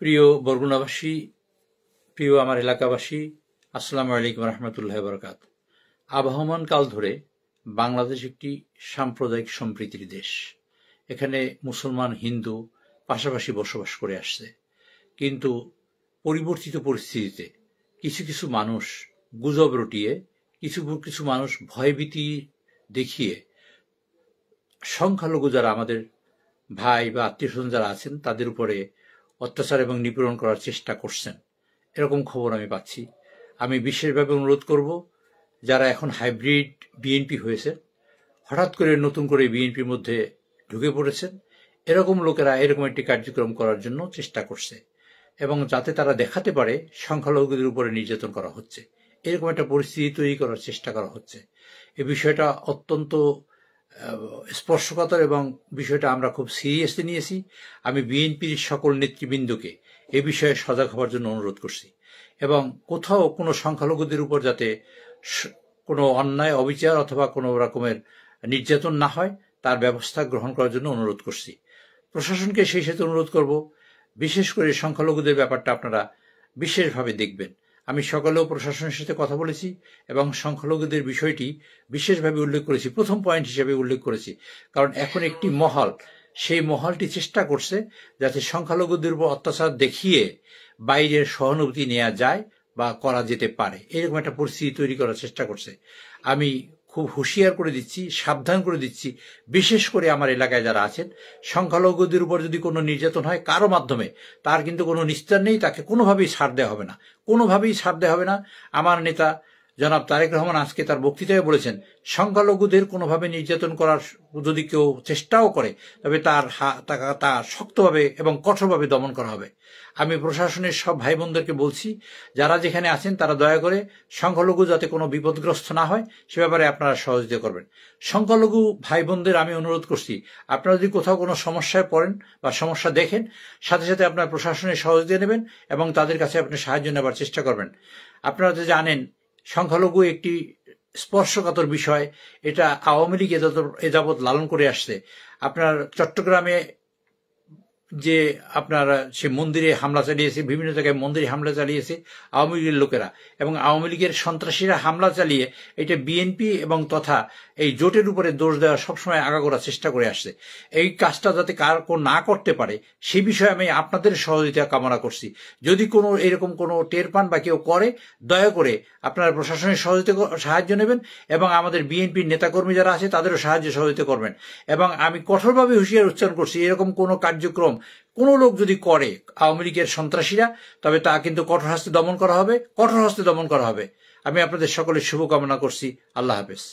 প্রিয় বরগুনাবাসী, প্রিয় আমার এলাকাবাসী, আসসালামু আলাইকুম রহমতুল্লাহ বরকাত। আবহমান কাল ধরে বাংলাদেশ একটি সাম্প্রদায়িক সম্প্রীতির দেশ। এখানে মুসলমান হিন্দু পাশাপাশি বসবাস করে আসছে, কিন্তু পরিবর্তিত পরিস্থিতিতে কিছু কিছু মানুষ গুজব রটিয়ে, কিছু কিছু মানুষ ভয়ভীতি দেখিয়ে সংখ্যালঘু যারা আমাদের ভাই বা আত্মীয় স্বজন যারা আছেন তাদের উপরে অত্যাচার এবং নিপীড়ন করার চেষ্টা করছেন, এরকম খবর আমি পাচ্ছি। আমি বিশেষভাবে অনুরোধ করব, যারা এখন হাইব্রিড বিএনপি হয়েছে, হঠাৎ করে নতুন করে বিএনপির মধ্যে ঢুকে পড়েছেন, এরকম লোকেরা এরকম একটি কার্যক্রম করার জন্য চেষ্টা করছে, এবং যাতে তারা দেখাতে পারে সংখ্যালঘুদের উপরে নির্যাতন করা হচ্ছে, এরকম একটা পরিস্থিতি তৈরি করার চেষ্টা করা হচ্ছে। এই বিষয়টা অত্যন্ত স্পর্শকাতর এবং বিষয়টা আমরা খুব সিরিয়াসলি নিয়েছি। আমি বিএনপির সকল নেতৃবৃন্দকে এ বিষয়ে সজাগ হওয়ার জন্য অনুরোধ করছি, এবং কোথাও কোনো সংখ্যালঘুদের উপর যাতে কোনো অন্যায় অবিচার অথবা কোনো রকমের নির্যাতন না হয় তার ব্যবস্থা গ্রহণ করার জন্য অনুরোধ করছি। প্রশাসনকে সেই সাথে অনুরোধ করব, বিশেষ করে সংখ্যালঘুদের ব্যাপারটা আপনারা বিশেষভাবে দেখবেন। আমি সকালেও প্রশাসনের সাথে কথা বলেছি এবং সংখ্যালঘুদের বিষয়টি বিশেষভাবে উল্লেখ করেছি, প্রথম পয়েন্ট হিসেবে উল্লেখ করেছি, কারণ এখন একটি মহল, সেই মহলটি চেষ্টা করছে যাতে সংখ্যালঘুদের উপর অত্যাচার দেখিয়ে বাইরের সহানুভূতি নেওয়া যায় বা করা যেতে পারে, এরকম একটা পরিস্থিতি তৈরি করার চেষ্টা করছে। আমি খুব হুঁশিয়ার করে দিচ্ছি, সাবধান করে দিচ্ছি, বিশেষ করে আমার এলাকায় যারা আছেন, সংখ্যালঘুদের উপর যদি কোনো নির্যাতন হয় কারো মাধ্যমে, তার কিন্তু কোনো নিস্তার নেই, তাকে কোনোভাবেই ছাড় দেওয়া হবে না, কোনোভাবেই ছাড় দেওয়া হবে না। আমার নেতা জনাব তারেক রহমান আজকে তার বক্তৃতায় বলেছেন, সংখ্যালঘুদের কোনোভাবে নির্যাতন করার যদি কেউ চেষ্টাও করে তবে তা শক্তভাবে এবং কঠোরভাবে দমন করা হবে। আমি প্রশাসনের সব ভাই বোনদেরকে বলছি, যারা যেখানে আছেন তারা দয়া করে সংখ্যালঘু যাতে কোনো বিপদগ্রস্ত না হয় সে ব্যাপারে আপনারা সহযোগিতা করবেন। সংখ্যালঘু ভাই বোনদের আমি অনুরোধ করছি, আপনারা যদি কোথাও কোনো সমস্যায় পড়েন বা সমস্যা দেখেন, সাথে সাথে আপনার প্রশাসনের সহযোগিতা নেবেন এবং তাদের কাছে আপনি সাহায্য নেবার চেষ্টা করবেন। আপনারা তো জানেন সংখ্যালঘু একটি স্পর্শকাতর বিষয়, এটা আওয়ামী লীগ এযাবৎ লালন করে আসছে। আপনার চট্টগ্রামে যে আপনার সে মন্দিরে হামলা চালিয়েছে, বিভিন্ন জায়গায় মন্দিরে হামলা চালিয়েছে আওয়ামী লীগের লোকেরা, এবং আওয়ামী লীগের সন্ত্রাসীরা হামলা চালিয়ে এটা বিএনপি এবং তথা এই জোটের উপরে দোষ দেওয়া সবসময় আগাগোড়া চেষ্টা করে আসছে। এই কাজটা যাতে কার না করতে পারে সেই বিষয়ে আমি আপনাদের সহযোগিতা কামনা করছি। যদি কোনো এরকম কোনো টের পান বা কেউ করে, দয়া করে আপনারা প্রশাসনের সাহায্য নেবেন এবং আমাদের বিএনপির নেতাকর্মী যারা আছে তাদেরও সহযোগিতা করবেন। এবং আমি কঠোরভাবে হুঁশিয়ার উচ্চারণ করছি, এরকম কোনো কার্যক্রম কোনো লোক যদি করে আওয়ামী লীগের সন্ত্রাসীরা, তবে তা কিন্তু কঠোর হস্তে দমন করা হবে, কঠোর হস্তে দমন করা হবে। আমি আপনাদের সকলের শুভকামনা করছি। আল্লাহ হাফেজ।